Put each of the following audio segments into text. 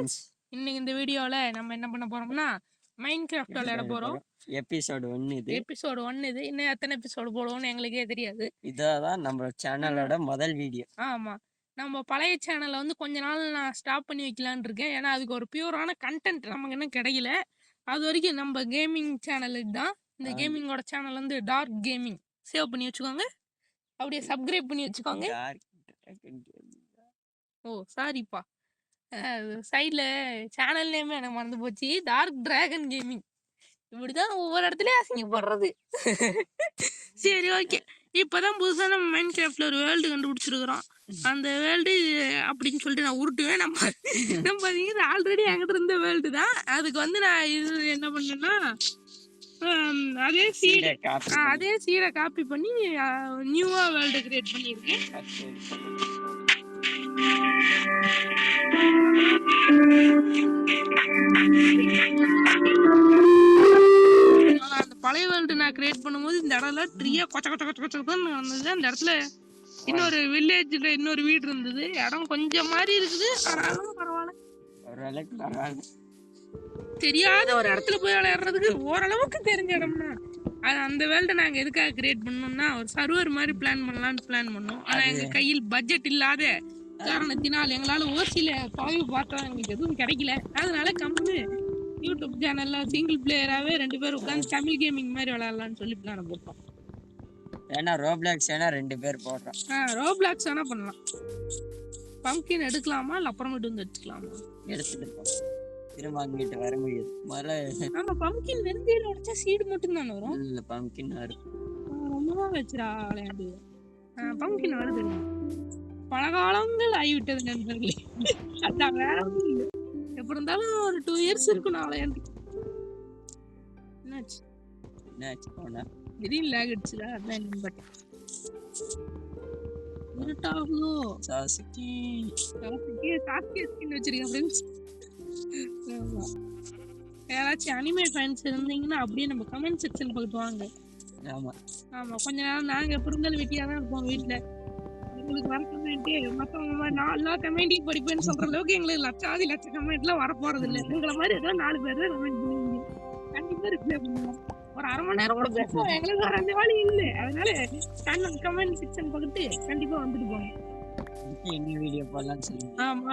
Friends, இன்னைக்கு இந்த வீடியோல நம்ம என்ன பண்ண போறோம்னா மைன்கிராஃப்ட் விளையாட போறோம். எபிசோட் 1 இது. எபிசோட் 1 இது. இன்னும் எத்தனை எபிசோட் போடுவோம்னு எங்களுக்கே தெரியாது. இதான் நம்ம சேனலோட முதல் வீடியோ. ஆமா, நம்ம பழைய சேனலை வந்து கொஞ்ச நாள் நான் ஸ்டாப் பண்ணி வைக்கலான்னு இருக்கேன். ஏன்னா அதுக்கு ஒரு பியூரான கண்டென்ட் நமக்கு இன்னும் கிடைக்கல. அது வரைக்கும் நம்ம கேமிங் சேனல் இதுதான். இந்த கேமிங்கோட சேனல் வந்து டார்க் கேமிங். சேவ் பண்ணி வச்சுக்கோங்க, அப்படியே சப்ஸ்கிரைப் பண்ணி வச்சுக்கோங்க. ஓ சாரிப்பா, சைடில் சேனல் நேமே எனக்கு மறந்து போச்சு. Dark dragon gaming. இப்படிதான் ஒவ்வொரு இடத்துலயும் அசிங்கப்படுறது. சரி, ஓகே. இப்பதான் புதுசா நம்ம மைன்கிராஃப்ட்ல ஒரு வேர்ல்டு கண்டுபிடிச்சிருக்கிறோம். அந்த வேர்ல்டு அப்படின்னு சொல்லிட்டு நான் உருட்டுவேன். நம்ம ஆல்ரெடி என்கிட்ட இருந்த வேர்ல்டு தான். அதுக்கு வந்து நான் இது என்ன பண்ணேன்னா, அதே சீடை காப்பி பண்ணி நியூவா வேர்ல்டு கிரியேட் பண்ணியிருக்கேன். அந்த பழைய வேர்ல்டு நான் கிரியேட் பண்ணும்போது இந்த இடத்துல ட்ரீயா கொச்ச கொச்ச கொச்ச கொச்சன்னு இருந்தது. அந்த இடத்துல இன்னொரு வில்லேஜ்ல இன்னொரு வீடு இருந்தது. இடம் கொஞ்சம் மாதிரி இருக்குது, ஆனாலும் பரவாயில்ல. தெரியாத ஒரு இடத்துல போய் விளையாடுறதுக்கு ஓரளவுக்கு தெரிஞ்ச இடம்னா அந்த வேர்ல்டை நாங்கள் எதுக்காக கிரியேட் பண்ணோம்னா ஒரு சர்வர் மாதிரி பிளான் பண்ணோம். ஆனால் எங்கள் கையில் பட்ஜெட் இல்லாத காரணத்தினால் எங்களால் ஓசியில பாய்வு பார்த்தா எங்களுக்கு எதுவும் கிடைக்கல. அதனால கம்முன்னு யூடியூப் சேனல்ல சிங்கிள் பிளேயராகவே 2 பேர் உட்காந்து தமிழ் கேமிங் மாதிரி விளையாடலாம்னு சொல்லி பிளான் போட்டோம். ஏன்னா ரோப்ளாக்ஸ் வேணா 2 பேர் போடுறோம். ரோப்ளாக்ஸ் வேணா பண்ணலாம். பம்ப்கின் எடுக்கலாமா இல்லை அப்புறமேட்டு வந்து எடுத்துக்கலாமா? எடுத்துட்டு திரும்ப அங்கிட்டு வர முடியாது. ஆமா, பம்ப்கின் வெறுங்கையில உடைச்சா சீடு மட்டும் தானே வரும். இல்ல, பம்ப்கின் வரும். ரொம்ப வச்சுரா விளையாண்டு. பம்ப்கின் வருது. பல காலங்கள் ஆகிவிட்டது நண்பர்களே. அதான் வேற ஒன்றும் இல்லை. எப்படி இருந்தாலும் ஒரு 2 இயர்ஸ் இருக்கும் நான் விளையாண்டு. என்னாச்சு போனா திடீர்னு லேக் அடிச்சுடா. அதான் நண்பர் இருட்டாகுதோ. சாஸ்கி ஸ்கின் வச்சிருக்கேன் ஃப்ரெண்ட்ஸ். யாராச்சும் அனிமே ஃபேன்ஸ் இருந்தீங்கன்னா அப்படியே நம்ம கமெண்ட் செக்ஷன் பக்கத்து வாங்க. ஆமா, கொஞ்ச நேரம் நாங்க எப்படி இருந்தாலும் வெட்டியா தான் இருப்போம் வீட்டுல. உங்களுக்கு வர கமெண்ட் மற்றவங்க நான் எல்லா கமெண்ட்டையும் படிப்பேன்னு சொல்ற அளவுக்கு எங்களுக்கு லட்ச கமெண்ட்லாம் வரப்போறது இல்லை. எங்களை மாதிரி ஏதோ 4 பேர் தான் கமெண்ட் பண்ணுவீங்க. கண்டிப்பா ரிப்ளை பண்ணுவோம். ஒரு அரை மணி நேரம் கூட பேசுவோம். எங்களுக்கு வேற அந்த வேலை இல்லை. அதனால கமெண்ட் செக்ஷன் பக்கத்து கண்டிப்பா வந்துட்டு போங்க. வீடியோ போடலாம்.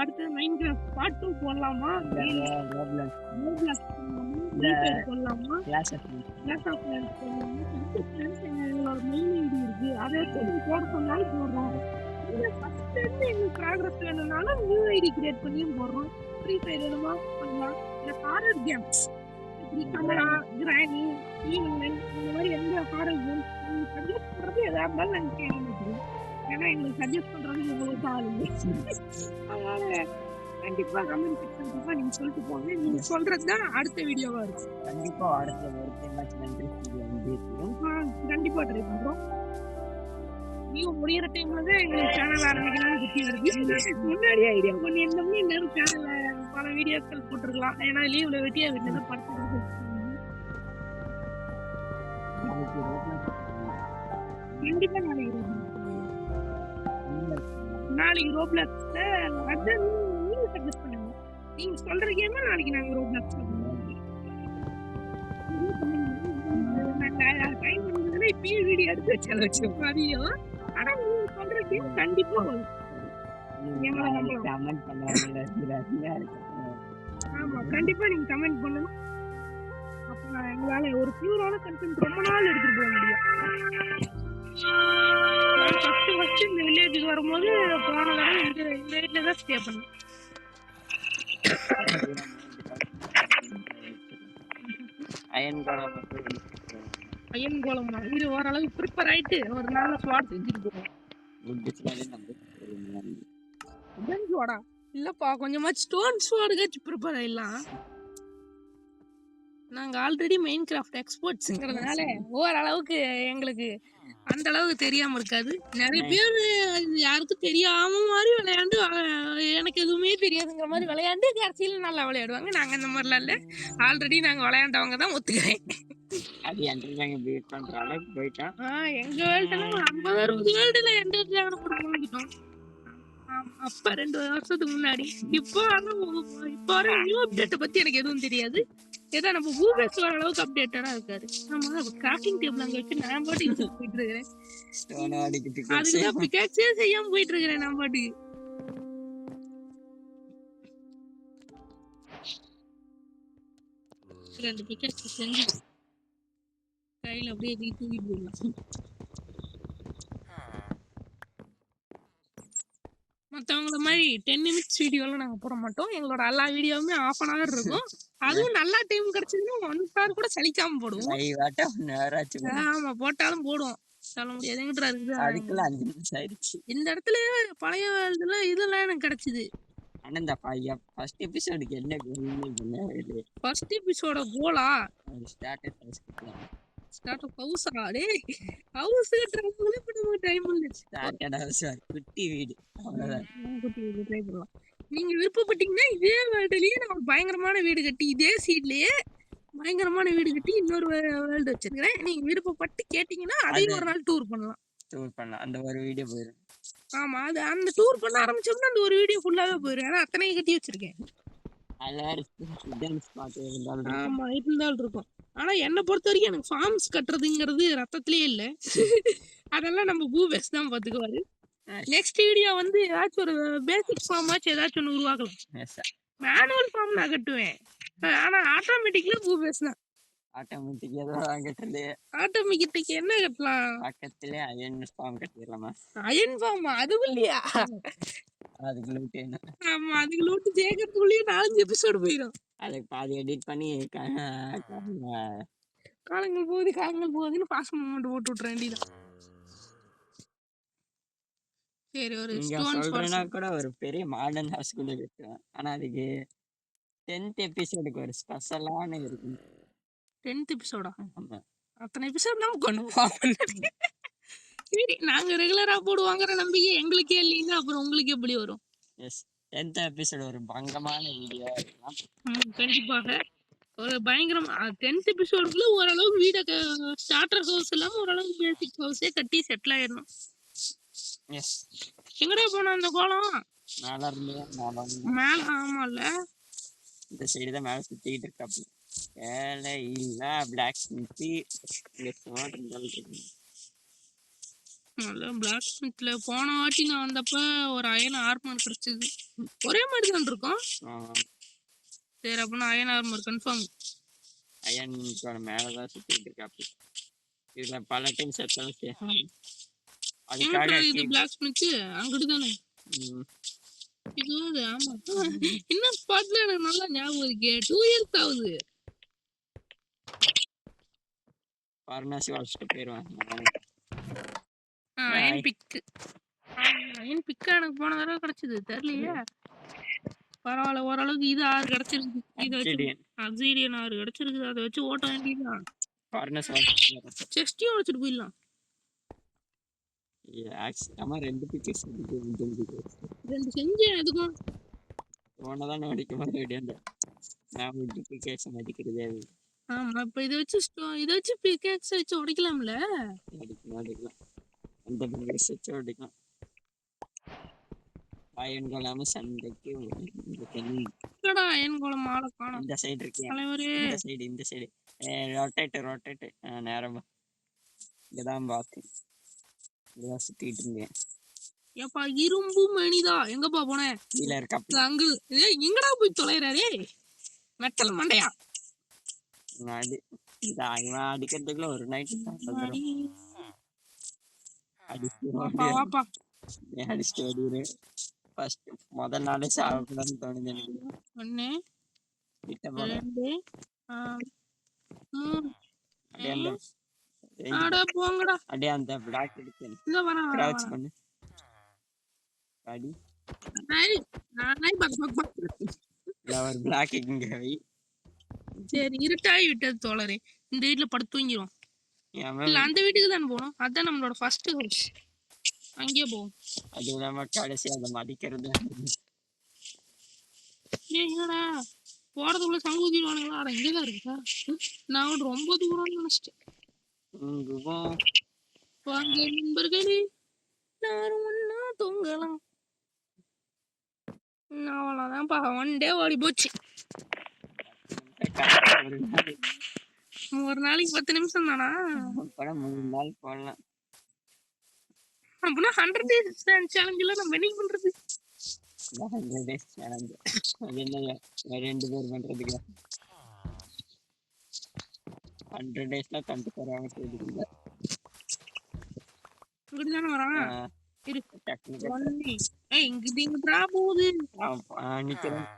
அடுத்து மைன்கிராஃப்ட் பார்ட் 2 போடலாமா? போடலாமா? கிளாஸ் ஆஃப் கிளான்ஸ் போடலாமா? எங்களோட மெயில் ஐடி இருக்கு, அதை வச்சு போட சொன்னாலும் போடுறோம். ஃபர்ஸ்ட் இருந்து எங்களுக்கு ப்ராக்ரஸ் வேணும்னாலும் நியூ ஐடி கிரியேட் பண்ணியும் போடுறோம். ஃப்ரீ ஃபயர் வேணுமா பண்ணலாம். இல்லை ஹாரர் கேம்ஸ் கமலா, கிராணி, ஈவன் இந்த மாதிரி எந்த ஹாரர் கேம்ஸ் சஜஸ்ட் பண்றது எதா இருந்தாலும் நாங்கள் கேட்க. ஏன்னா எங்களுக்கு சஜஸ்ட் பண்றது உங்களுக்கு ஆள் இல்லை. அதனால கண்டிப்பா கமெண்ட் செக்ஷன் பக்கம் நீங்க சொல்லிட்டு போங்க. நீங்க சொல்றது தான் அடுத்த வீடியோவா இருக்கும். கண்டிப்பா கண்டிப்பா ட்ரை பண்றோம். நீங்க முடியிற டைம்ல தான் எங்களுக்கு சேனல் ஆரம்பிக்கணும்னு புத்தி வருது. முன்னாடியே ஐடியா பண்ணி இருந்தோம்னா இன்னும் சேனல்ல பல வீடியோக்கள் போட்டுருக்கலாம். ஏன்னா லீவ்ல வெட்டியா வீட்டுல தான் படுத்து கண்டிப்பா நாளைக்கு ரோப்ளாக்ஸ்ல அதான் நீங்க சஜஸ்ட் பண்ணுங்க. நீங்க சொல்ற கேம் நாளைக்கு நாங்க ரோப்ளாக்ஸ் டைம் பண்ணதுன்னா இப்பயே வீடியோ எடுத்து வச்சு மதியம். ஆனா நீங்க சொல்ற கேம் கண்டிப்பா வரும். ஆமா, கண்டிப்பா நீங்க கமெண்ட் பண்ணணும். அப்ப எங்களால ஒரு பியூரான கண்டென்ட் ரொம்ப நாள் எடுத்துட்டு போக முடியும். ஃபர்ஸ்ட் இந்த வில்லேஜுக்கு வரும்போது போன தடவை இந்த வீட்டில் தான் ஸ்டே பண்ணேன். அயன் கோலம் இது ஓரளவு ப்ரிப்பேர் ஆயிட்டு ஒரு நாள் ஸ்வாட் செஞ்சுட்டு போவோம். இல்லப்பா, கொஞ்சமாச்சு ஸ்டோன் ஸ்வாடுக்காச்சும் ப்ரிப்பேர் ஆயிடலாம். நாங்கள் ஆல்ரெடி மைன்கிராஃப்ட் எக்ஸ்பர்ட்ஸுங்கிறதுனால ஓரளவுக்கு எங்களுக்கு அந்த அளவுக்கு தெரியாமல் இருக்காது. நிறைய பேர் யாருக்கும் தெரியாம மாதிரி விளையாண்டு எனக்கு எதுவுமே தெரியாதுங்கிற மாதிரி விளையாண்டு கடைசியில் நல்லா விளையாடுவாங்க. நாங்கள் அந்த மாதிரிலாம் இல்லை. ஆல்ரெடி நாங்கள் விளையாண்டவங்க தான் ஒத்துக்கிறேன். எங்கள் வேர்ல்டுலாம் 50-60 வேர்ல்டுல எந்த விளையாட போட்டோம். அப்ப 2 வருஷத்துக்கு முன்னாடி. இப்போ வர நியூ அப்டேட்ட பத்தி எனக்கு எதுவும் தெரியாது. ஏதோ நம்ம பூபேஸ் வர அளவுக்கு அப்டேட்டடா இருக்காரு. ஆமா கிராஃப்டிங் டேபிள் அங்க வச்சு நான் பாட்டுக்கு யூஸ் போயிட்டு இருக்கிறேன். ஸ்டோன் அடிக்கிட்டு அதுக்குதான் பிகாக்ஸே செய்யாம போயிட்டு இருக்கிறேன் நான் பாட்டுக்கு. ரெண்டு பிகாக்ஸ் செஞ்சு கையில அப்படியே தூக்கிட்டு போயிடலாம். மற்றவங்கள மாதிரி 10 நிமிட்ஸ் வீடியோலாம் நாங்கள் போட மாட்டோம். எங்களோட எல்லா வீடியோவுமே 1/2 hour இருக்கும். அதுவும் நல்லா டைம் கிடைச்சதுன்னா 1 hour கூட சலிக்காம போடுவோம். ஆமா போட்டாலும் போடுவோம். சொல்ல முடியாது எங்கிட்ட இருக்குது. அதுக்குள்ள 5 நிமிஷம் ஆயிடுச்சு. இந்த இடத்துல பழைய இதெல்லாம் எனக்கு கிடைச்சது. ஆனா இந்த ஃபர்ஸ்ட் எபிசோடுக்கு என்ன கோல்? ஃபர்ஸ்ட் எபிசோட கோலா ஸ்டார்ட் ஹவுஸா டேய் ஹவுஸ் கட்டறதுக்கு இப்ப நமக்கு டைம் இல்ல. ஸ்டார்ட் ஹவுஸ் குட்டி வீடு அவ்வளவுதான். குட்டி வீடு ட்ரை பண்ணலாம். நீங்க விருப்பப்பட்டீங்கன்னா இதே வேர்ல்ட்லயே நான் பயங்கரமான வீடு கட்டி இதே சீட்லயே பயங்கரமான வீடு கட்டி இன்னொரு வேர்ல்டு வச்சிருக்கிறேன். நீங்க விருப்பப்பட்டு கேட்டீங்கன்னா அதையும் ஒரு நாள் டூர் பண்ணலாம். அந்த ஒரு வீடியோ போயிடும். ஆமா அது அந்த டூர் பண்ண ஆரம்பிச்சோம்னா அந்த ஒரு வீடியோ ஃபுல்லாவே போயிடும். ஏன்னா அத்தனையும் கட்டி வச்சிருக்கேன். ஆமா இருந்தாலும் இருக்கும். ஆனா என்ன பொறுத்த வரைக்கும் எனக்கு ஃபார்ம்ஸ் கட்டுறதுங்கிறது ரத்தத்திலேயே இல்ல. அதெல்லாம் நம்ம பூபேஸ் தான் பாத்துக்குவாரு. நெக்ஸ்ட் வீடியோ வந்து ஏதாச்சும் ஒரு பேசிக் ஃபார்ம் ஆச்சு ஏதாச்சும் ஒன்று உருவாக்கலாம். மேனுவல் ஃபார்ம் நான் கட்டுவேன். ஆனா ஆட்டோமேட்டிக்ல பூபேஸ் தான். ஆட்டோமேட்டிக் ஏதாவது கட்டலையே. ஆட்டோமேட்டிக் என்ன கட்டலாம்? பக்கத்திலே அயன் ஃபார்ம் கட்டிடலாமா? அயன் ஃபார்ம் அதுக்குள்ளயா? அதுக்கு லூட் என்ன? ஆமா அதுக்கு லூட் சேர்க்கறதுக்குள்ளேயே 4-5 எபிசோடு போயிடும். அதுக்கு பாதி எடிட் பண்ணி காலங்கள் போகுதுன்னு பாஸ் மூமெண்ட் போட்டு விட்டுற வேண்டியதான். சரி ஒரு சொல்றேன்னா கூட ஒரு பெரிய மாடர்ன் ஹவுஸ் கூட கட்டுவேன். ஆனா அதுக்கு 10th எபிசோடுக்கு ஒரு ஸ்பெஷலான இருக்கும். 10th எபிசோடா? ஆமா அத்தனை எபிசோட் நம்ம பண்ணுவோம். சரி நாங்க ரெகுலரா போடுவாங்கிற நம்பிக்கை எங்களுக்கே இல்லைன்னா அப்புறம் உங்களுக்கு எப்படி வரும்? எஸ் 10th எபிசோட் ஒரு பங்கமான வீடியோ இருக்கலாம். கண்டிப்பாக ஒரு பயங்கரம் 10th எபிசோடுக்குள்ள ஓரளவுக்கு வீட ஸ்டார்டர் ஹவுஸ் இல்லாம ஓரளவுக்கு பேசிக் ஹவுஸே கட்டி செட்டில் ஆயிடணும். எஸ் எங்கடா போன அந்த கோலம்? மேல ஆமால இந்த சைடு தான் மேல சுத்திட்டு இருக்காப்ல. ஏழை இல்ல பிளாக் ஸ்மித் பிளாக் ஸ்மித்ல போன வாட்டி நான் வந்தப்ப ஒரு அயன் ஆர்மர் கிடைச்சது. ஒரே மாதிரி தான் இருக்கும். சரி அப்படின்னா அயன் ஆர்மர் கன்ஃபார்ம். அயன் மேலதான் சுத்திட்டு இருக்காப்ல. இதுல பல டைம் செத்தாலும் அதுக்காக இது பிளாக் ஸ்மித் அங்கிட்டு தானே இது. ஆமா இன்னும் ஸ்பாட்ல எனக்கு நல்லா ஞாபகம் இருக்கே. 2 இயர்ஸ் ஆகுது. பார்னாசி வாட்ச்ட்டு போயிடுவேன். அயன் பிக் எனக்கு போன தடவை கிடைச்சது தெரியலையே. பரவாயில்ல ஓரளவுக்கு இது 6 கிடைச்சிருக்கு. இது வச்சு அப்சீடியன் 6 கிடைச்சிருக்கு. அதை வச்சு ஓட்ட வேண்டியதுதான். செஸ்டியும் வச்சுட்டு போயிடலாம். ரெண்டு செஞ்சேன் எதுக்கும் உன்னதான் அடிக்க மாதிரி நான் பிகேக்ஸ் அடிக்கிறதே. ஆமா இப்ப இதை வச்சு பிகேக்ஸ் வச்சு உடைக்கலாம்ல. அடிக்கலாம் அந்த பிகேக்ஸ் வச்சு உடைக்கலாம். அயன் கோலம் சண்டைக்கு அயன் கோலம் மாலை காணோம். இந்த சைடு இருக்கு. இந்த சைடு ரொட்டேட் நேரமா இங்கதான் பார்த்தேன். இங்கதான் சுத்திட்டு இருந்தேன். ஏப்பா இரும்பு மணிதா எங்கப்பா போனேன்? கீழே இருக்கா அங்கு எங்கடா போய் தொலைறாரே மெட்டல் மண்டையா. இவன் அடிக்கிறதுக்குள்ள ஒரு நைட் அடிச்சுட்டு ஓடிடுறேன். ஃபர்ஸ்ட் முதல் நாளே சாப்பிடலாம்னு தோணுது எனக்கு. 1 2 3 போங்கடா. அப்படியே அந்த பிளாக் எடுத்து கிராச் பண்ணு. அடி ஒரு பிளாக் இங்க வை. சரி இருட்டாகி விட்டது தோழரே. இந்த வீட்டுல படுத்து தூங்கிரும். இல்ல அந்த வீட்டுக்கு தான் போகணும். அதான் நம்மளோட ஃபர்ஸ்ட் ஹவுஸ். அங்கேயே போவோம். அது இல்லாம கடைசி அதை மதிக்கிறது. ஏங்கடா போறதுக்குள்ள சங்கு ஊதிடுவானுங்களா? அட இங்கதான் இருக்கா? நான் ரொம்ப தூரம்னு நினைச்சிட்டேன். வாங்க நண்பர்களே எல்லாரும் ஒண்ணா தூங்கலாம். அவ்வளவுதான்ப்பா 1 டே ஓடி போச்சு. ஒரு நாள் ஒரு நாளைக்கு 10 நிமிஷம் தானா? படம் 3 நாள் போடலாம். அப்படின்னா 100 டேஸ் சேலஞ்சில் நம்ம என்ன பண்றது? 100 days challenge. அது என்னங்க 2 பேர் பண்றதுக்கு 100 daysல 24 hours எடுக்குது. இப்படிதானே வரான். இரு டக்குனு ஒன்னு இங்கிட்டா போகுது. நிக்கிறேன்.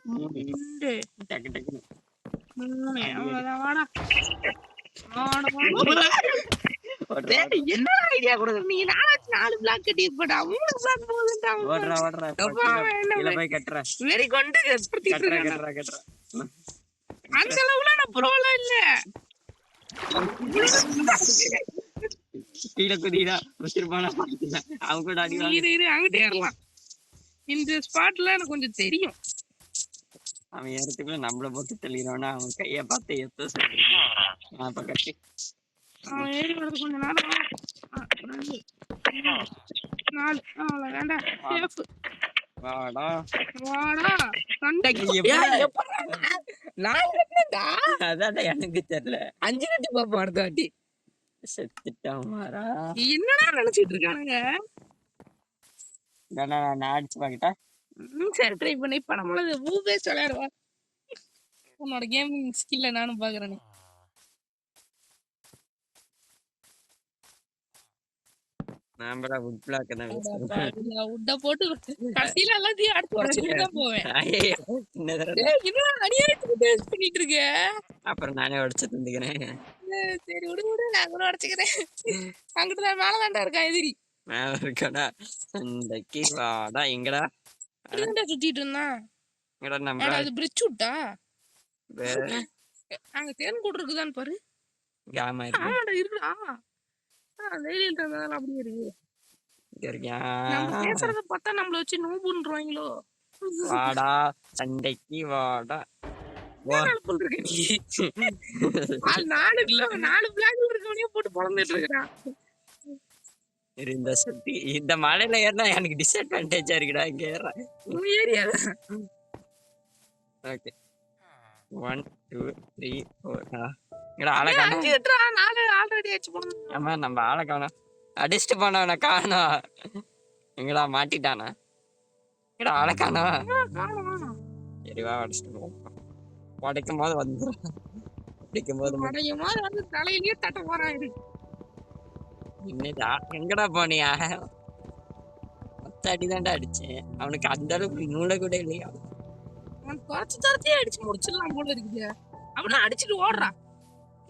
2 டக்கு டக்குனு 3 அவ்வளவுதான். வாடா என்ன ஐடியா கொடுக்குற நீ? 4 பிளாக் கட்டி இருப்படா. 3 பிளாக் போகுதுடா. ஓடுறா கீழ போய் கட்டுற. வெரி கொண்டு கட்டுற அந்த அளவுல நான் ப்ரோலாம் இல்ல. கீழே குதிடா வச்சிருப்பானா அவங்க கூட அடி வாங்க. இரு அங்கிட்டு ஏறலாம். இந்த ஸ்பாட்ல எனக்கு கொஞ்சம் தெரியும். அவன் ஏறதுக்குள்ள நம்மள போட்டு தெளிவானா அவன் கைய பார்த்து எத்த சொல்றான். அப்ப கட்டி அவன் ஏறி வரது கொஞ்சம் நேரம் 4 அவ்வளவு வேண்டாம். சேஃப் வாடா சண்டைக்கு அதான் எனக்கு தெரியல. 5 கட்டி பாப்பா அடுத்த வாட்டி. செத்துட்டான் மாறா. என்னடா நினைச்சிட்டு இருக்கானுங்க? நான் அடிச்சு பாக்கிட்டா. சரி ட்ரை பண்ணி இப்ப நம்மளது பூபேஸ் விளையாடுவா. உன்னோட கேமிங் ஸ்கில்ல நானும் பாக்குறேன். நாமடா வுட் பிளாக் தான் உட்ட போட்டு கடைசில எல்லாத்தையும் அடுத்து உடைச்சிட்டு தான் போவேன். என்னடா அநியாயத்துக்கு டேஸ்ட் பண்ணிட்டு இருக்க? அப்புறம் நானே உடைச்சு தந்துக்கிறேன். சரி விடு நான் கூட உடைச்சுக்கிறேன். அங்கிட்டு தான் மேல தாண்டா இருக்கான் எதிரி. மேல இருக்கடா. சண்டைக்கு வாடா. எங்கடா சுத்திட்டு இருந்தான். எங்கடா நம்ம அது பிரிட்ஜ் விட்டா அங்க தேன் கூடு இருக்குதான்னு பாரு. ஆமாடா இருக்குடா. தைரியம் தந்ததால அப்படியே இருக்கு. நம்ம பேசுறத பார்த்தா நம்மள வச்சு நோம்புன்றாங்களோ. வாடா சண்டைக்கு வாடா. சொல்றேன் நீ 4 பிளாக்ல இருக்கவனையே போட்டு பொழந்துட்டு இருக்கான். இந்த சுத்தி இந்த மலையில ஏறினா எனக்கு டிஸ்அட்வான்டேஜா இருக்குடா. இங்க ஏறேன் ஏரியா. ஓகே 1 2 3 4 இங்கடா ஆளை காணோம். 4 ஆல்ரெடி ஆச்சு போணும். ஆமா நம்ம ஆளை காணோம். அடிச்சுட்டு போனவன காணோம். எங்கடா மாட்டிட்டானா? எங்கடா ஆளை காணோம். சரி வா அடிச்சுட்டு போவோம். உடைக்கும் போது வந்துடும். அடிக்கும் போது வந்து தலையிலேயே தட்ட போறான். என்னடா எங்கடா போனியா? 10 அடிதான்டா அடிச்சேன். அவனுக்கு அந்த அளவுக்கு மூளை கூட இல்லையா? அவன் குறைச்சு அடிச்சு முடிச்சிடலாம் போல இருக்குது. அவனா அடிச்சுட்டு ஓடுறான்.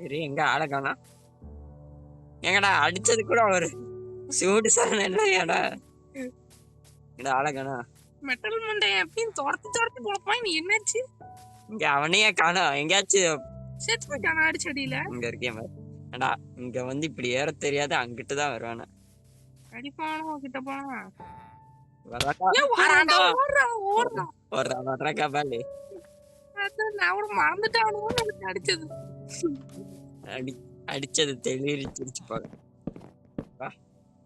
சரி எங்க ஆளை காணோம். எங்கடா அடிச்சது கூட ஒரு சூடு சாரண இல்லையாடா? எங்கடா ஆளை காணோம். மெட்டல் மண்டை எப்பயும் துரத்து போலப்பான். நீ என்னாச்சு? இங்க அவனையே காணோம். எங்கேயாச்சும் செத்து போயிட்டானா அடிச்சு அடியில? இங்க இருக்கேன் ஏடா. இங்க வந்து இப்படி ஏற தெரியாது. அங்கிட்டுதான் வருவானா? அடிப்பானோ கிட்ட போனா வர்றா கபாலி. நான் கூட மறந்துட்டானோ அடிச்சது. அடிச்சது தெளிரிச்சிருச்சு பாக்க.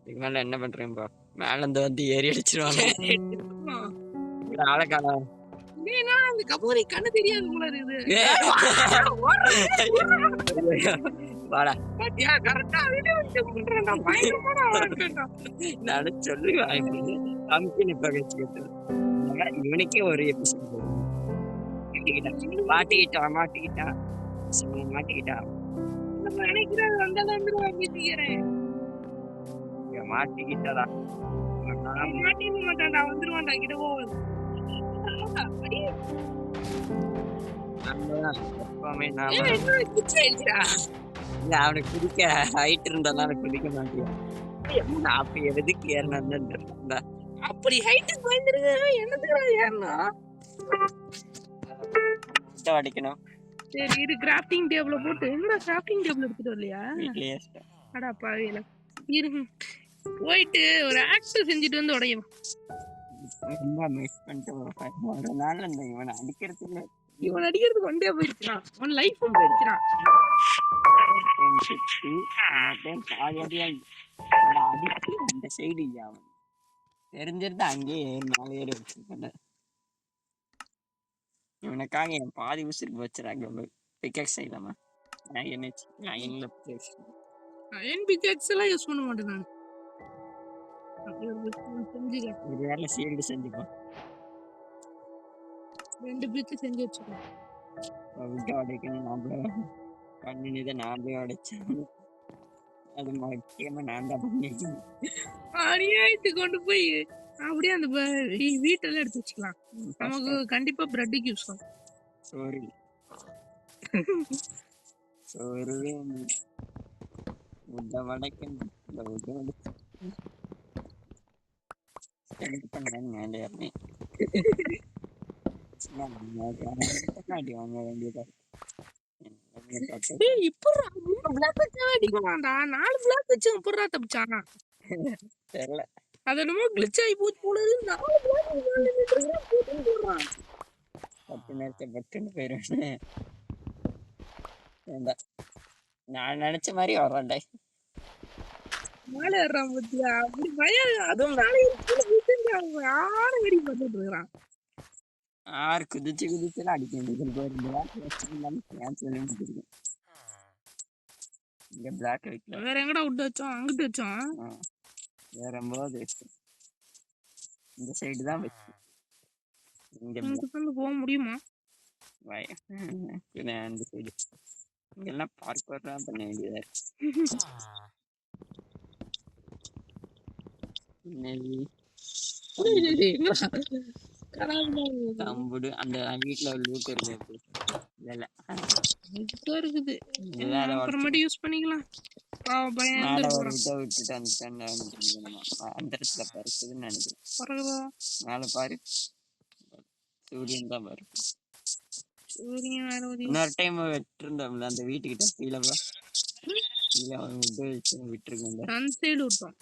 இதுக்கு மேல என்ன பண்றேன் பா. மேல இருந்து வந்து ஏறி அடிச்சிருவாங்க. ஆளை காணோம். அந்த கபோரி கண்ணு தெரியாது போல இருக்குது. வாடா கரெக்டா நான் சொல்லுவேன். இவனுக்கே ஒரு எபிசோட் மாட்டிக்கிட்டான். மாட்டிக்கிட்டா மாட்டான்டா வந்துருவான்டா கிட்ட போவது. அவனுக்கு குதிக்க ஹைட் இருந்தாலும் குதிக்க மாட்டேன். அப்ப எதுக்கு ஏறினா அப்படி ஹைட்டுக்கு பயந்துருங்க. என்னதுக்கு ஏறனா அடிக்கணும். சரி இது கிராஃப்டிங் டேபிள போட்டு. என்ன கிராஃப்டிங் டேபிள் எடுத்துட்டு வரலையா? அடா பாவில இருங்க. போயிட்டு ஒரு ஆக்ஸ் செஞ்சுட்டு வந்து உடையும். இவன் அடிக்கிறதுக்கு ஒன்றே போயிடுச்சான். உன் லைஃபும் போயிடுச்சான். இந்த சைடு தெரிஞ்சிருந்தா அங்கேயே மேலே ஏறி வச்சிருப்பேன். இவனுக்காக என் பாதி உசுறு வச்சுறாங்க. பிக்கெக்ஸ் செய்யலாமா? அயன்ல பிக்கெக்ஸ். அயன் பிக்கெக்ஸ் எல்லாம் யூஸ் பண்ண மாட்டேன் நான். அப்படி ஒரு விஷயம் செஞ்சுக்க. இது வேற ஷீல்டு செஞ்சுப்போம். 2 பிக்கு செஞ்சு வச்சுக்கோ. விட்டு உடைக்கணும் நாமளே பண்ணினதை நாமளே உடைச்சோம். அது முக்கியமா நான் தான் பண்ணிருக்கேன். அநியாயத்துக்கு கொண்டு போய் அப்படியே அந்த வீட்டெல்லாம் எடுத்து வச்சுக்கலாம். நமக்கு கண்டிப்பா பிரெட்டுக்கு யூஸ் ஆகும். சோறு சோறு உள்ள வடைக்கணும். இந்த உள்ள பண்ணேன் மேலே ஏறினேன். அடி வாங்க வேண்டியதா. இப்போ 3 பிளாக் வச்சா அடிக்கலாம்டா. 4 பிளாக் வச்சு எப்படா தப்பிச்சானா தெரியல. அது என்னமோ கிளிச் ஆகி போச்சு போல இருக்கு. 4 பிளாக் போடுறான். 10 நேரத்தை பட்டுன்னு போயிருவேன். நான் நினைச்ச மாதிரி வர்றான்டா. மேலே ஏறான் பத்தியா? அப்படி பயம். அதுவும் மேலே ஆன வெடி பண்ணிட்டு இருக்கிறான். ஆறு குதிச்சு குதிச்சுலாம் அடிக்க வேண்டியது. இங்க பிளாக் வைக்கல. வேற எங்கடா விட்டு வச்சோம்? அங்கிட்டு வச்சோம். வேற போது இந்த சைடு தான் வச்சு. இங்க போக முடியுமா? அந்த சைடு இங்கெல்லாம் பார்க் தான் பண்ண வேண்டியதா கம்புடு. அந்த வீட்டுல லூட் இருக்கு. இல்ல இருக்குது. அப்புறமேட்டு யூஸ் பண்ணிக்கலாம். மேல ஒரு விட்ட விட்டுட்டு அந்த இடத்துல பறக்குதுன்னு நினைக்கிறேன். மேல பாரு, சூரியன் தான் பாரு. இன்னொரு டைம் விட்டுருந்தோம்ல அந்த வீட்டுக்கிட்ட கீழே விட்டுருக்கோம். அந்த சைடு விட்டோம்.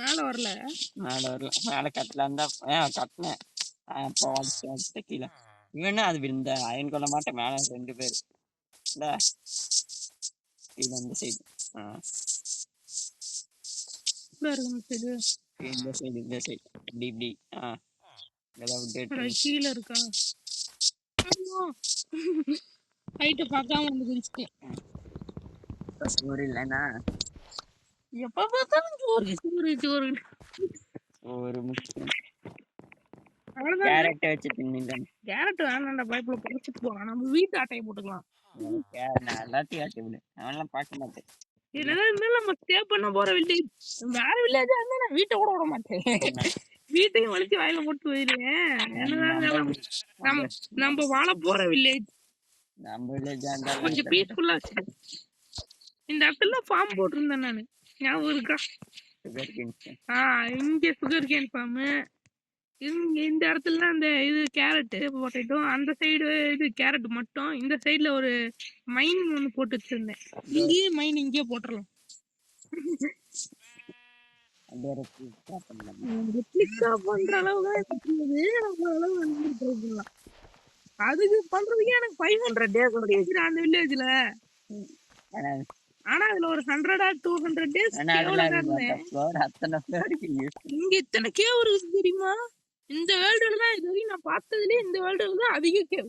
மேல வரல. மேல கட்டலாம் தான் கட்டினேன். அப்போ வச்சுட்டு கீழே இவனா அது இந்த அயன் கொள்ள மாட்டேன். மேல 2 பேர் கீழே அந்த சைடு. இந்த சைடு இப்படி இப்படி கீழே இருக்கா? ஹைட்ட பார்க்காம வந்து குதிச்சிட்டேன். சோறு இல்லைன்னா எப்ப பார்த்தாலும் சோறு ஒரு முக்கியம். கேரட் வச்சு தின்னுட்டேன். கேரட் வேணாம்டா, பைப்ல பறிச்சுட்டு போகலாம். நம்ம வீட்டு ஆட்டையை போட்டுக்கலாம். எல்லாத்தையும் ஆட்டி விடு. அவன்லாம் பார்க்க மாட்டேன். இருந்தாலும் நம்ம ஸ்டே பண்ண போற வில்லேஜ் வேற வில்லேஜா இருந்தா நான் வீட்டை கூட விட மாட்டேன். வீட்டையும் வலிச்சு வாயில போட்டு போயிருவேன். நம்ம வாழ போற வில்லேஜ் கொஞ்சம் பீஸ்ஃபுல்லா வச்சு. இந்த இடத்துல ஃபார்ம் போட்டிருந்தேன் நானு, ஞாபகம் இருக்கா? இங்க சுகர் கேன் ஃபார்ம். இந்த இடத்துல அந்த இது கேரட் போட்டோ, அந்த சைடு இது கேரட் மட்டும். இந்த சைடுல ஒரு மைன் ஒண்ணு போட்டு வச்சிருந்தேன். இங்கேயே மைன் இங்கேயே போட்டுடலாம். பண்ற அளவு அதுக்கு பண்றதுக்கே எனக்கு 500 days ஓடிச்சு அந்த வில்லேஜ்ல. ஆனா அதுல ஒரு 100 or 200 days இங்க இத்தனை கேவ் இருக்கு தெரியுமா? இந்த வேர்ல்டுல தான் இது வரைக்கும் நான் பார்த்ததுலயே இந்த வேர்ல்டுல தான் அதிக கேவ்.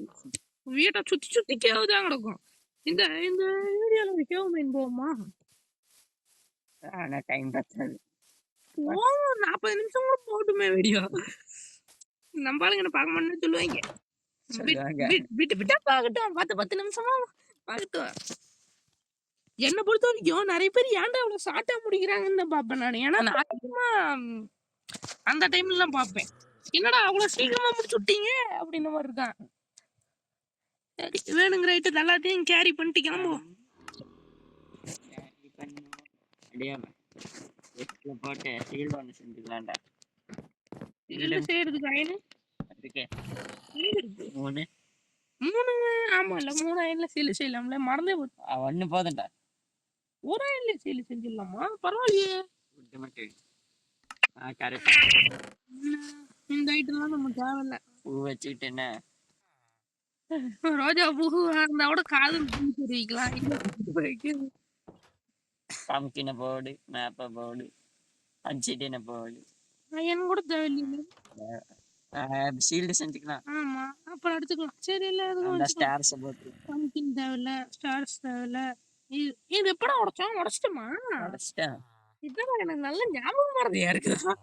வீட்டை சுத்தி சுத்தி கேவ் தான் கிடக்கும். இந்த இந்த ஏரியால கேவ் மைன் போகுமா? டைம் பத்தாது. 40 நிமிஷம் கூட போட்டுமே வீடியோ. நம்ம ஆளுங்க என்ன பார்க்க மாட்டேன்னு சொல்லுவாங்க. விட்டு விட்டா பார்க்கட்டும், 10 நிமிஷமா பார்க்கட்டும். என்னை பொறுத்த வரைக்கும் நிறைய பேர் ஏன்டா அவ்வளவு ஷார்ட்டா முடிக்கிறாங்கன்னு தான் பார்ப்பேன் நான். ஏன்னா நான் அதிகமா அந்த டைம்ல எல்லாம் பார்ப்பேன். என்னடா அவ்வளவு சீக்கிரமா முடிச்சு விட்டீங்க அப்படின்ற மாதிரி இருக்கான். வேணுங்கிற ஐட்டத்தை எல்லாத்தையும் கேரி பண்ணிட்டு கிளம்புவோம். போட்டு சீல் ஒன்று செஞ்சுக்கலாம்டா. செய்யறதுக்கு அயனு 3 ஆமா இல்ல 3 அயன்ல சீல் செய்யலாம்ல. மறந்தே போச்சு. 1 போதும்டா. ஒரு அயன்ல சீல் செஞ்சிடலாமா? பரவாயில்லையே. இந்த ஐட்டம்லாம் நம்ம தேவையில்ல. பூ வச்சுக்கிட்டு என்ன ரோஜா பூ இருந்தா கூட காதல் பூ தெரிவிக்கலாம். பம்கின போர்டு, மேப்ப போர்டு, அஞ்சிட்டின போர்டு. அயன் கூட தேவையில்லையே. ஷீல்டு செஞ்சுக்கலாம். ஆமா, அப்புறம் எடுத்துக்கலாம். சரி, இல்ல எதுக்கும் அந்த வச்சுக்கலாம். ஸ்டார்ஸ் போட்டு பம்கின் தேவையில்ல, ஸ்டார்ஸ் தேவையில்ல. இது எப்படா உடைச்சோம்? உடைச்சிட்டோமா? அடிச்சிட்டேன். இதுதான் எனக்கு நல்ல ஞாபகம் மறதியா இருக்குதா.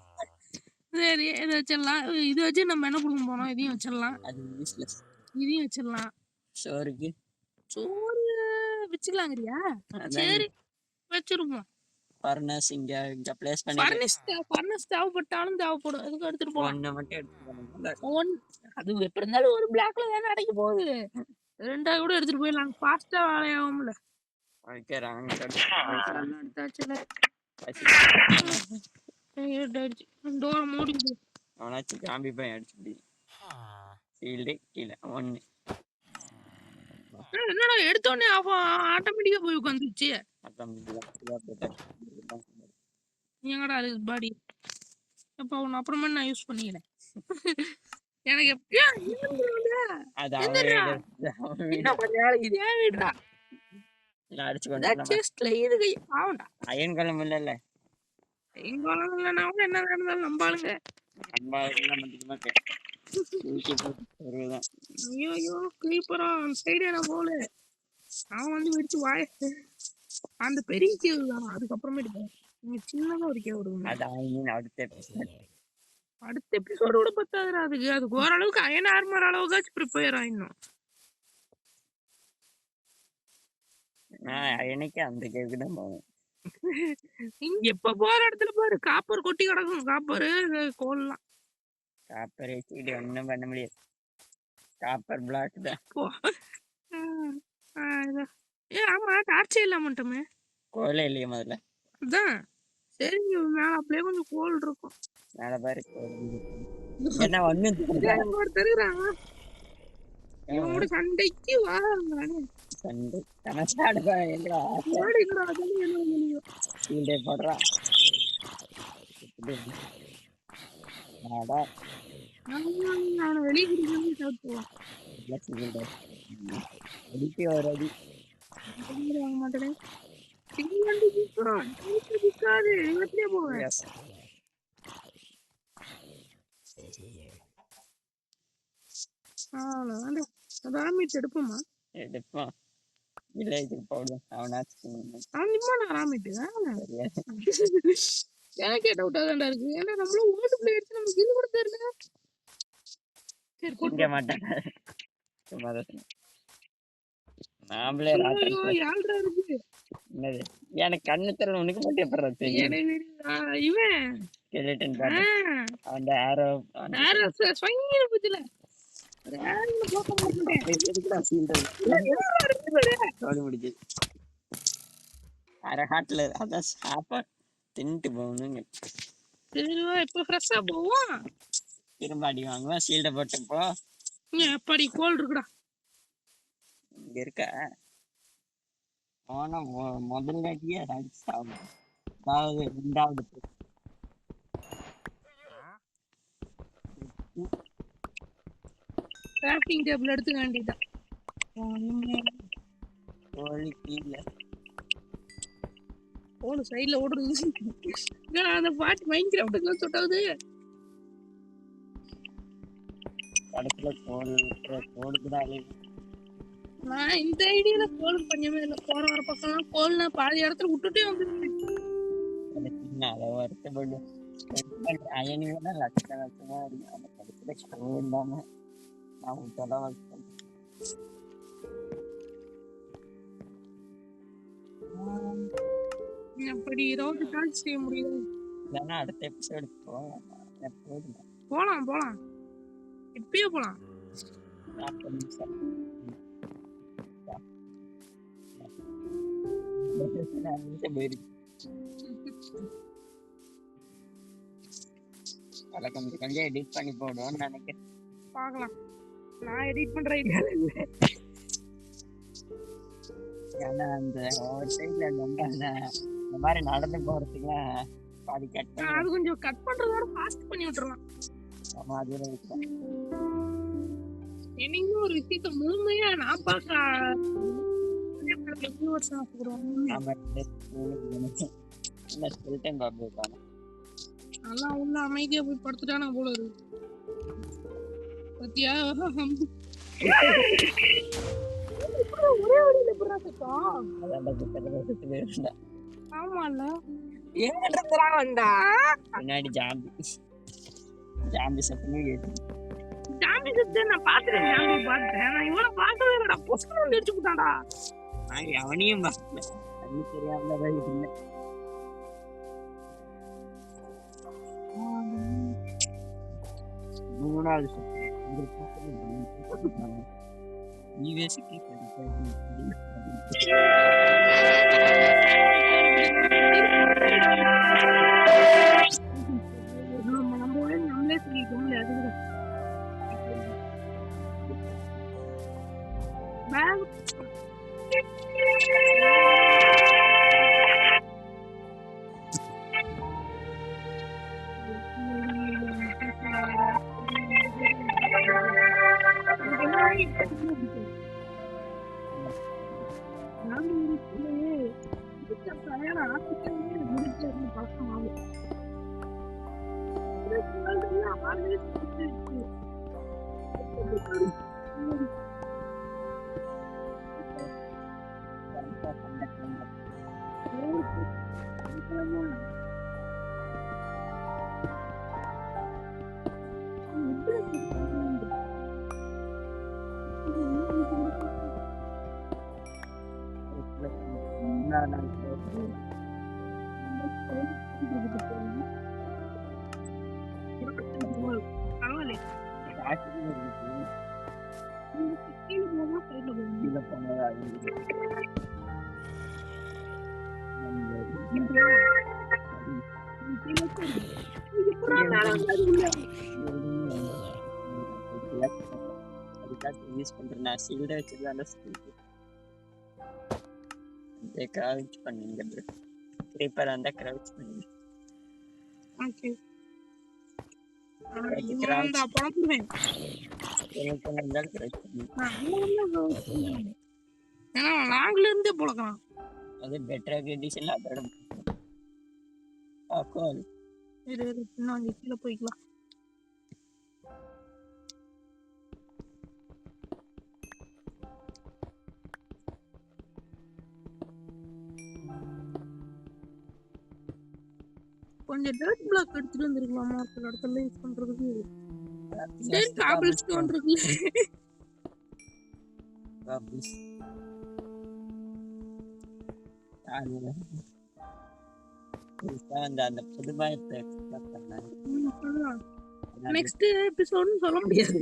சரி, இதை வச்சிடலாம். இது வச்சு நம்ம என்ன கொடுக்க போறோம்? இதையும் வச்சிடலாம். அது யூஸ்லெஸ். இதையும் வச்சிடலாம். சோறுக்கு சோறு வச்சுக்கலாங்கிறியா? சரி, வச்சிருப்போம். ஃபர்னஸ் இங்க பிளேஸ் பண்ணி ஃபர்னஸ் தேவைப்பட்டாலும் தேவைப்படும். அதுக்கு எடுத்துட்டு போலாம். ஒண்ணு மட்டும் எடுத்துக்கணும். அது எப்படி இருந்தாலும் ஒரு பிளாக்ல தானே அடைக்க போகுது. 2 கூட எடுத்துட்டு போயிடலாம். ஃபாஸ்டா வேலையாகும்ல. எடுத்தாச்சுல. டோரை மூடிக்குது. அவனாச்சும் காம்பி போய் அடிச்சு ஷீல்டு கீழே 1. என்னடா எடுத்தோடனே ஆட்டோமேட்டிக்கா போய் உட்காந்துருச்சு. எங்கடா அது பாடி? அப்ப அவன் அப்புறமா நான் யூஸ் பண்ணிக்கிறேன். எனக்கு அயன் கலம் இல்ல என்ன நடந்தாலும் நம்பாளுங்க. ஐயோ கிரீப்பரா சைடே நான் போல. அவன் வந்து வெடிச்சு வாய அந்த பெரிய கேவு தான். அதுக்கப்புறமேட்டு சின்னதா ஒரு கேவு விடுங்க. அடுத்த எபிசோட கூட பத்தாதுடா. அதுக்கு ஓரளவுக்கு அயன் ஆர்மர் அளவுக்காச்சும் ப்ரிப்பேர் ஆயிடணும். எனக்கு அந்த கேவுக்கு தான் போவேன். இங்க எப்ப போற இடத்துல பாரு காப்பர் கொட்டி கிடக்கும். காப்பர் கோல்லாம். காப்பர் வச்சுக்கிட்டு ஒன்றும் பண்ண முடியாது. காப்பர் பிளாக் தான். ஆமா, டார்ச்சே இல்லாம மட்டுமே கோலே இல்லையா முதல்ல? அதான் சரி, மேல அப்படியே கொஞ்சம் கோல் இருக்கும். மேல பாரு என்ன ஒண்ணு தருகிறாங்க. இவங்களோட சண்டைக்கு வாங்க. சண்டை கணக்காடு போடுறா. வெளியே ஒரு அடி வாங்க மாட்டேன். எடுப்போமா? எடுப்போம். வில்லேஜுக்கு போடும். எனக்கே டவுட்டா தான்டா இருக்கு. ஏன்னா நம்மளும் ஓட்டு பிளேயர்ஸ் நமக்கு இது கூட தெரியல. சரி, குடிக்க மாட்டேன். நாமளே யாழ்ரா இருக்கு. என்னது எனக்கு கண்ணு தெரியல. உனக்கு மட்டும் எப்படி தெரியும்? இவன் ஸ்கெலிட்டன் பாரு. அந்த ஆரோ ஸ்வைங்கிற புத்தில அரஹாட்ல அதான் சாப்பாடு தின்ட்டு போகணுங்க. சரிவா, இப்போ ஃப்ரெஷ்ஷா போவோம். திரும்ப அடி வாங்குவோம். ஷீல்டை போட்டுப்போ. எப்படி கோல் இருக்குடா இங்க இருக்க. ஆனா முதல் அடியே அடிச்சு ஆகும். அதாவது 2வது கிராஃப்டிங் டேபிள் எடுத்துக்க வேண்டியதான். கோழி கீழே கோல் சைட்ல ஓடுறது. அந்த பாட்டு மைண்ட் கிராஃப்ட்டுக்கு சொட்டாவது. படத்துல கோடுக்குதான். நான் இந்த ஐடியால கோல் பண்ணவே இல்லை. போற வர பக்கம் கோல் நான் பாதி இடத்துல விட்டுட்டே வந்துருக்கேன். வருத்தப்படும். அயனியோட லட்சமா இருக்கு. அந்த படத்துல கோல் இல்லாம நான் தொலை அப்படி ரோடு டான்ஸ் செய்ய முடியாது. இல்லைன்னா அடுத்த எபிசோடு போலாம் போலாம், இப்பயே போலாம். 40 நிமிஷம் போயிருக்கு. கொஞ்சம் எடிட் பண்ணி போடுவோம்னு நினைக்கிறேன். பார்க்கலாம். நான் எடிட் பண்ற ஐடியா இல்லை. ஏன்னா அந்த ஒரு சைட்ல இந்த மாதிரி நடந்து போறதுக்குலாம் பாதி கட் பண்ணி அது கொஞ்சம் கட் பண்றதோட ஃபாஸ்ட் பண்ணி விட்டுறலாம். ஆமா, அது என்னைக்கு ஒரு விஷயத்த முழுமையா நான் பார்க்க நல்லா உள்ள அமைதியா போய் படுத்துட்டானா போல இருக்கு. பத்தியா ஒரே வழியில எப்படா செத்தான்? ஆமால எங்க வந்தா பின்னாடி ஜாம்பி சத்தமே கேட்டு ஜாம்பி செத்து நான் பாத்துறேன். ஜாம்பி பார்த்தேன். நான் இவனை பார்க்கவே இல்லடா. பொசுக்கு அடிச்சு விட்டான்டா. அவனையும் பார்க்கல. அது தெரியாமதான் இல்லை. மூணாவது நம்மளே சொல்லிக்கோம். யூஸ் பண்றேன். ஷீல்ட் வச்சிருந்தால கிரவுச் பண்ணுங்க ப்ரோ. கிரீப்பர் அந்த கிரவுச் பண்ணுங்க. ஓகே லாங்ல இருந்தே போலக்கலாம். அது பெட்டர் எடிஷன் அதோட கோல் இன்னும் கீழே போய்க்கலாம். கொஞ்சம் டர்ட் பிளாக் எடுத்துட்டு வந்திருக்கலாமா ஒரு இடத்துல யூஸ் பண்றதுக்கு. காபிள் ஸ்டோன் இருக்கு. அந்த புதுமாயத்தை நெக்ஸ்ட் எபிசோட்னு சொல்ல முடியாது.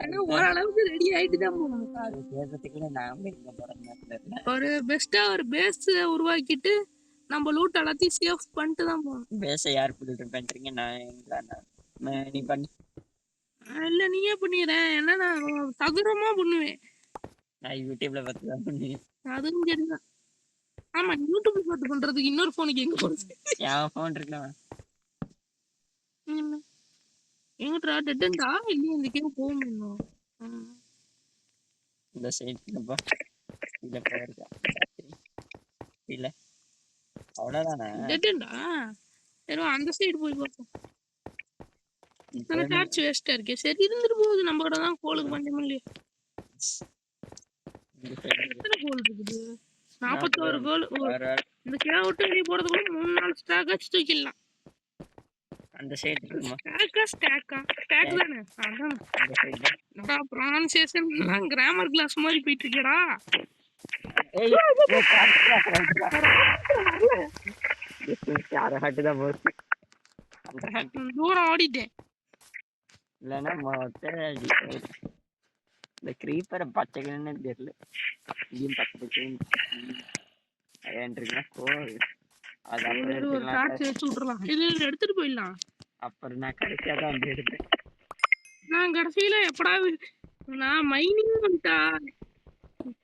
ஆனா ஓரளவுக்கு ரெடி ஆயிட்டு தான் போகணும். ஒரு பெஸ்டா ஒரு பேஸ் உருவாக்கிட்டு நம்ம லூட் எல்லாத்தையும் சேவ் பண்ணிட்டு தான் போகணும். பேஸை யார் பில்டர் பண்றீங்க? நீ பண்ணு. இல்ல நீயே பண்ணிடுறேன். ஏன்னா நான் தகுரமா பண்ணுவேன். நான் யூடியூப்ல பார்த்து தான் பண்ணுவேன். அதுவும் சரிதான். ஆமா யூடியூப்ல பார்த்து பண்றதுக்கு இன்னொரு போனுக்கு எங்க போறது? என் போன் இருக்கலாம். எங்கடா டெட்டா இல்லையா? இந்த கேம் போக முடியும். இந்த சைடுப்பா இத போறதா இல்ல அவ்வளவுதானே டெட்டா. சரி அந்த சைடு போய் பார்ப்போம். நான் டார்ச் வேஸ்டா இருக்கே. சரி இருந்துட்டு போகுது. நம்ம கூட தான் கோலுக்கு பஞ்சம் இல்லையா? எத்தனை கோல் இருக்குது? 41 கோல். இந்த கேவ் விட்டு வெளியே போறதுக்குள்ள 3-4 ஸ்டாக் ஆச்சு தூக்கிடலாம். அந்த சைடு ஸ்டாக் தானே? அதான் ப்ரொனன்சியேஷன் கிராமர் கிளாஸ் மாதிரி போயிட்டு இருக்கேடா. தூரம் ஓடிட்டேன். இல்லைன்னா இந்த கிரீப்பரை பச்சைக்கணும்னு தெரியல. இதையும் பச்சை எடுத்துட்டு போயிடலாம். அப்புறம் நான் கடைசியாதான் வந்து எடுத்தேன். நான் கடைசியில எப்படா நான் மைனிங் பண்ணிட்டா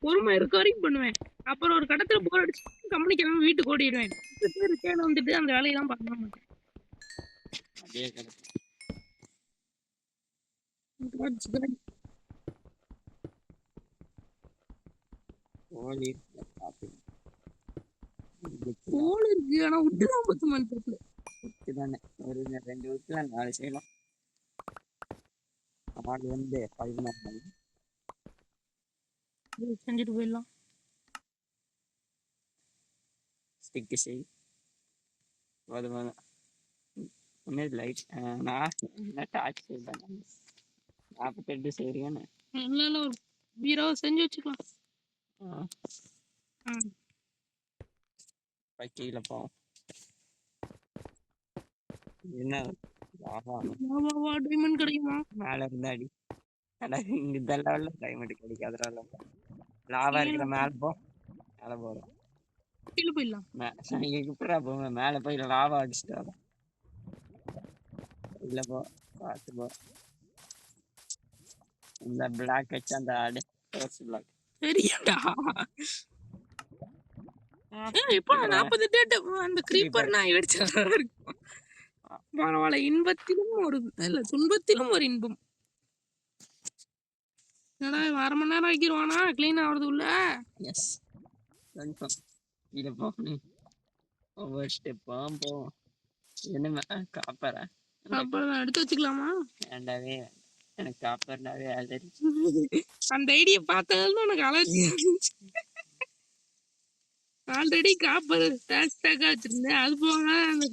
பொறுமை இருக்க வரைக்கும் பண்ணுவேன். அப்புறம் ஒரு கட்டத்துல போர் அடிச்சு கம்பெனி கிளம்பி வீட்டுக்கு ஓடிடுவேன். பேர் வந்துட்டு அந்த வேலையெல்லாம் பண்ண மாட்டேன். கோல் இருக்கு ஆனா விட்டுதான் பத்து மணி ஒரு 2 வீட்டுல 4 செய்யலாம். ஆடு வந்து 14 செஞ்சுட்டு போயிடலாம். ஸ்டிக்கு செய் போதுமான இன்னும் லைட் நான் என்ன டார்ச் செய்வேன் 48 செய்றீங்கன்னு இல்ல ஒரு பீரோவை செஞ்சு வச்சுக்கலாம். கீழே போவோம். என்ன டைமண்ட் கிடைக்குமா? மேல இருந்தா அடி இந்த லெவல்ல டைமண்ட் கிடைக்காத லாவா இருக்கிற மேல போ. மேல போறோம் கீழே போயிடலாம். எப்படா போங்க மேல போய் லாவா அடிச்சுட்டு வரோம். இல்ல போ பார்த்து போ. இந்த பிளாக் வச்சு அந்த ஆடு பிளாக் சரியாடா. இப்போ 48 அந்த creeper நான் வெடிச்சா இருக்கும். பரவாயில்ல, இன்பத்திலும் ஒரு இல்ல துன்பத்திலும் ஒரு இன்பம். என்னடா 1/2 மணி நேரம் ஆக்கிடுவானா கிளீன் ஆகுறதுக்குள்ள? Yes confirm. கீழே போகணும் ஒவ்வொரு ஸ்டெப்பாக போவோம். என்ன காப்பரா அப்புறம் எடுத்து வச்சுக்கலாமா? வேண்டாவே எனக்கு காப்பர்னாவே அலர்ஜி. அந்த ஐடியா பார்த்ததுல உனக்கு அலர்ஜி இருந்துச்சு. ஆல்ரெடி காப்பர் ஹேஷ்டேக்கா வச்சிருந்தேன். அது போக அந்த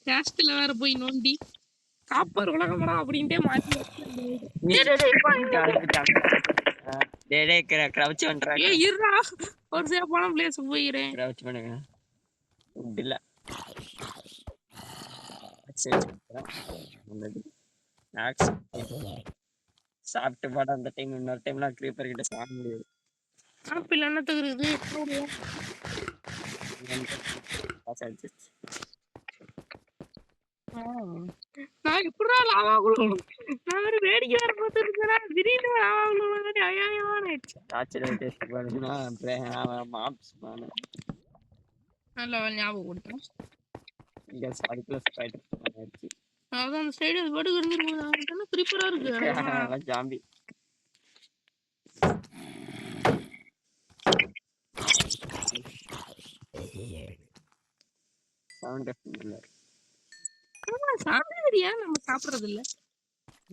கேஸ்ட்ல வேற போய் நோண்டி காப்பர் உலகமடா அப்படின்ட்டே மாத்தி கிரவுச் பண்றாங்க. ஏய் இருடா, ஒரு சேஃபான பிளேஸ் போயிரேன். கிரவுச் பண்ணுங்க. இல்ல சாப்பிட்டு பாட அந்த டைம் இன்னொரு டைம்லாம் கிரீப்பர் கிட்ட சாப்பிட முடியாது. ஆப்பிள் என்னத்துக்கு இருக்குது? நான் எப்படா லாவா குழுவும்? நான் ஒரு வேடிக்கை வேற பார்த்துருக்கேன். திடீர்னு லாவா குழுவும் அயாயமான ஆயிடுச்சு. நல்ல ஞாபகம் கொடுத்தேன். அதான் அந்த சைடு அது பாட்டுக்கு இருந்துருக்கும். கிரீப்பரா இருக்கு ஜாம்பி. சாப்பிடுறியா? நம்ம சாப்பிடுறது இல்ல.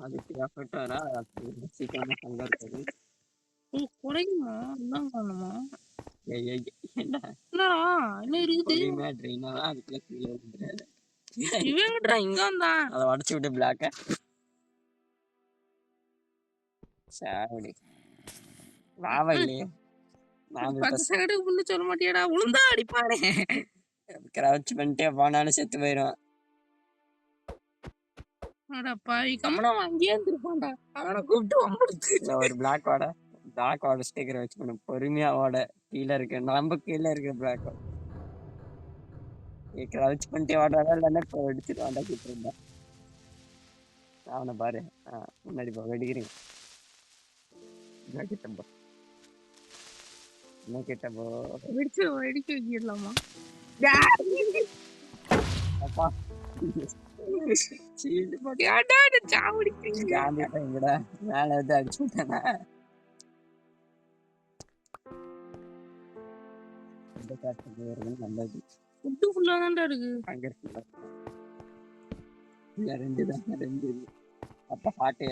அதுக்கு எஃபெக்டா சீக்கிரமா சண்டை இருக்காது. குறையுமா? என்ன காரணமா? என்ன இருக்குது? அதுக்குள்ள கீழே விழுந்துடாது. இவங்கடா இங்க வந்தான். அதை உடச்சு விட்டு பிளாக்க சாவடி லாவா இல்லையே. 10 செகண்டுக்கு முன்ன சொல்ல மாட்டியாடா? உளுந்தா அடிப்பானே. கிரவுச் பண்ணிட்டே போனாலும் செத்து போயிடும். பாவி கம்மனா அங்கேயே இருந்திருப்பான்டா. அவனை கூப்பிட்டு வம்படுத்து. ஒரு பிளாக் வாட ஸ்டிக்கர் வச்சு பண்ணும். பொறுமையா ஓட கீழே இருக்கு நம்ம கீழே இருக்கு பிளாக் கிரவுச் பண்ணிட்டே ஓடுறதா இல்லைன்னா இப்போ வெடிச்சுட்டு வாண்டா கிட்ட இருந்தா. அவனை பாரு முன்னாடி போ வெடிக்கிறீங்க. கிட்ட போ என்ன கிட்ட போ வெடிச்சு வெடிக்க வைக்கலாமா? அப்பா மேல வந்து அடிச்சு விட்டானா? நல்லது. ரெண்டு அப்ப ஹார்ட்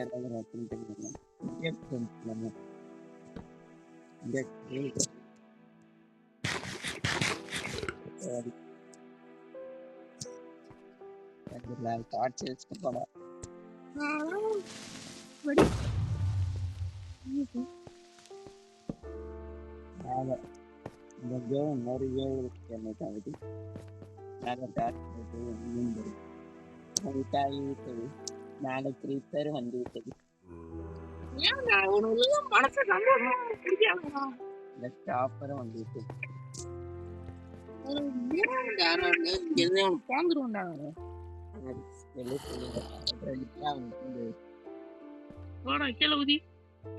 மேல கிரீப்பர் வந்து விட்டது. காப்பரும் வந்து விட்டது.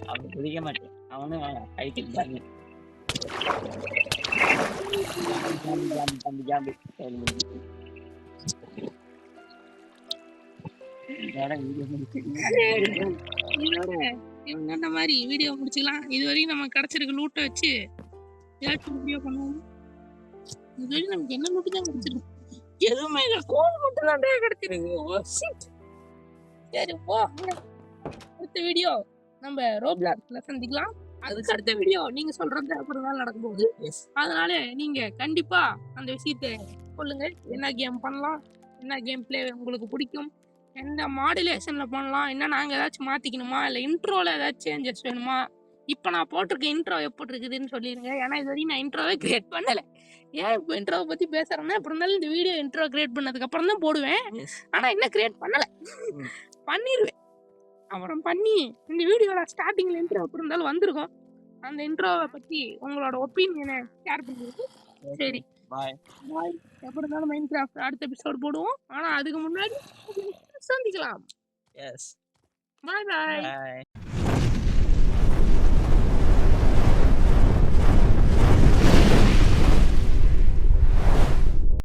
அவன் குதிக்க மாட்டேன். அவனும் ஹைட்டுக்கு தாங்க இந்த மாதிரி வீடியோ முடிச்சுக்கலாம். இது வரைக்கும் நம்ம கிடைச்சிருக்கு லூட்டை வச்சு ஏதாச்சும் வீடியோ பண்ணுவோம். இது வரைக்கும் நமக்கு என்ன லூட்டு தான் கிடைச்சிருக்கு. எதுவுமே இல்ல, கோல் மட்டும் தான் கிடைச்சிருக்கு. ஓ shit. சரி போ. அடுத்த வீடியோ நம்ம ரோப்ளாக்ஸ்ல சந்திக்கலாம். அதுக்கு அடுத்த வீடியோ நீங்க சொல்றது அப்புறம் தான் நடக்க போகுது. எஸ் அதனால நீங்க கண்டிப்பா அந்த விஷயத்தை சொல்லுங்க. என்ன கேம் பண்ணலாம், என்ன கேம் பிளே உங்களுக்கு பிடிக்கும், எந்த மாடுலேஷன்ல பண்ணலாம், என்ன நாங்க ஏதாச்சும் மாத்திக்கணுமா, இல்லை இன்ட்ரோல ஏதாச்சும் சேஞ்சஸ் வேணுமா. இப்போ நான் போட்டிருக்க இன்ட்ரோ எப்படி இருக்குதுன்னு சொல்லிடுங்க. ஏன்னா இது வரைக்கும் நான் இன்ட்ரோவே கிரியேட் பண்ணலை. ஏன் இப்போ இன்ட்ரோவை பற்றி பேசுகிறேன்னா, எப்படி இருந்தாலும் இந்த வீடியோ இன்ட்ரோ கிரியேட் பண்ணதுக்கு அப்புறம் தான் போடுவேன். எஸ் ஆனால் இன்னும் கிரியேட் பண்ணலை, பண்ணிடுவேன். அப்புறம் பண்ணி இந்த வீடியோல ஸ்டார்டிங்ல இன்ட்ரோ எப்படி இருந்தாலும் வந்திருக்கும். அந்த இன்ட்ரோவை பற்றி உங்களோட ஒப்பீனியனை ஷேர் பண்ணிருக்கு. சரி பாய். பாய். எப்படி இருந்தாலும் மைண்ட் கிராஃப்ட் அடுத்த எபிசோட் போடுவோம். ஆனால் அதுக்கு முன்னாடி சந்திக்கலாம். எஸ் பாய் பாய். பாய்.